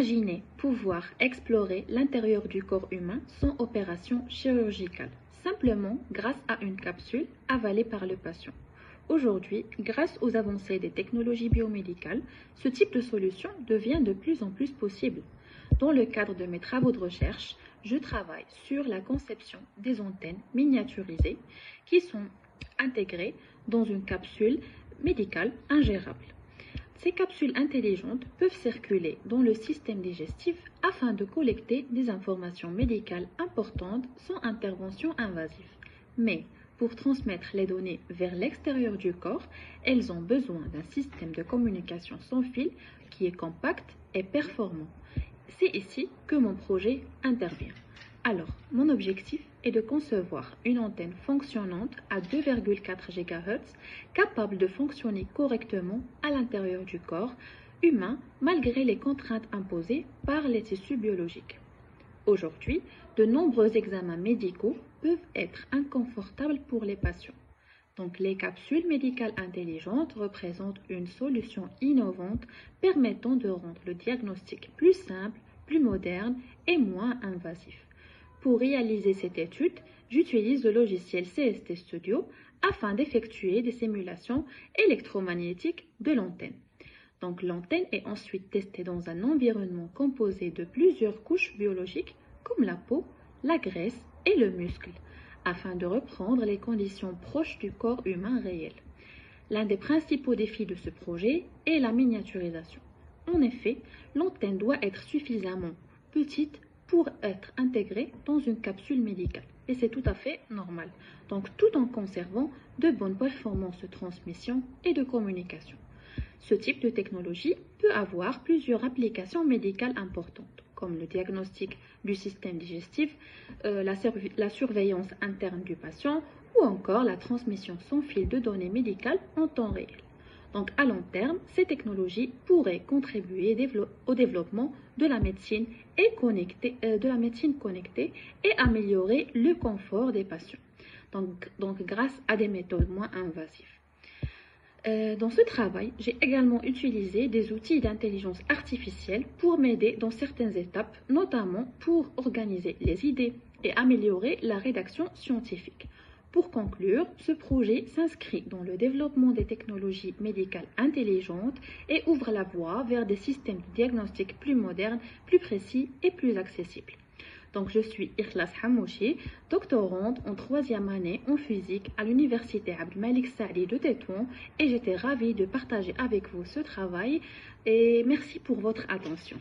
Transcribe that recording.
Imaginez pouvoir explorer l'intérieur du corps humain sans opération chirurgicale, simplement grâce à une capsule avalée par le patient. Aujourd'hui, grâce aux avancées des technologies biomédicales, ce type de solution devient de plus en plus possible. Dans le cadre de mes travaux de recherche, je travaille sur la conception des antennes miniaturisées qui sont intégrées dans une capsule médicale ingérable. Ces capsules intelligentes peuvent circuler dans le système digestif afin de collecter des informations médicales importantes sans intervention invasive. Mais pour transmettre les données vers l'extérieur du corps, elles ont besoin d'un système de communication sans fil qui est compact et performant. C'est ici que mon projet intervient. Alors, mon objectif est de concevoir une antenne fonctionnante à 2,4 GHz, capable de fonctionner correctement à l'intérieur du corps humain malgré les contraintes imposées par les tissus biologiques. Aujourd'hui, de nombreux examens médicaux peuvent être inconfortables pour les patients. Donc, les capsules médicales intelligentes représentent une solution innovante permettant de rendre le diagnostic plus simple, plus moderne et moins invasif. Pour réaliser cette étude, j'utilise le logiciel CST Studio afin d'effectuer des simulations électromagnétiques de l'antenne. Donc, l'antenne est ensuite testée dans un environnement composé de plusieurs couches biologiques comme la peau, la graisse et le muscle, afin de reprendre les conditions proches du corps humain réel. L'un des principaux défis de ce projet est la miniaturisation. En effet, l'antenne doit être suffisamment petite pour être intégrée dans une capsule médicale. Et c'est tout à fait normal. Donc, tout en conservant de bonnes performances de transmission et de communication. Ce type de technologie peut avoir plusieurs applications médicales importantes, comme le diagnostic du système digestif, la surveillance interne du patient ou encore la transmission sans fil de données médicales en temps réel. Donc, à long terme, ces technologies pourraient contribuer au développement de la médecine connectée et améliorer le confort des patients. Donc grâce à des méthodes moins invasives. Dans ce travail, j'ai également utilisé des outils d'intelligence artificielle pour m'aider dans certaines étapes, notamment pour organiser les idées et améliorer la rédaction scientifique. Pour conclure, ce projet s'inscrit dans le développement des technologies médicales intelligentes et ouvre la voie vers des systèmes de diagnostic plus modernes, plus précis et plus accessibles. Donc, je suis Ikhlas Hamouchi, doctorante en 3e année en physique à l'université Abdelmalek Saadi de Tétouan et j'étais ravie de partager avec vous ce travail et merci pour votre attention.